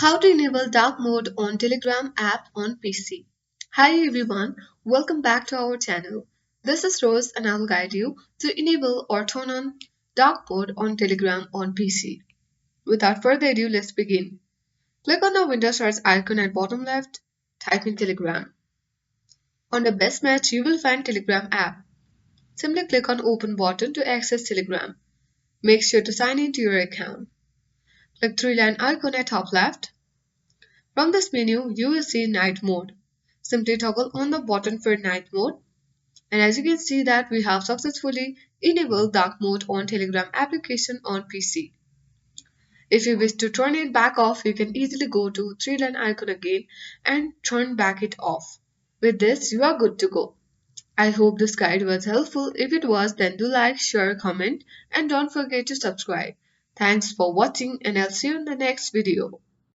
How to enable dark mode on Telegram app on PC. Hi everyone, welcome back to our channel. This is Rose and I will guide you to enable or turn on dark mode on Telegram on PC. Without further ado, let's begin. Click on the Windows search icon at bottom left, type in Telegram. On the best match, you will find Telegram app. Simply click on Open button to access Telegram. Make sure to sign in to your account. Click three-line icon at top left. From this menu, you will see Night Mode. Simply toggle on the button for Night Mode. And as you can see that we have successfully enabled Dark Mode on Telegram application on PC. If you wish to turn it back off, you can easily go to three-line icon again and turn back it off. With this, you are good to go. I hope this guide was helpful. If it was, then do like, share, comment, and don't forget to subscribe. Thanks for watching and I'll see you in the next video.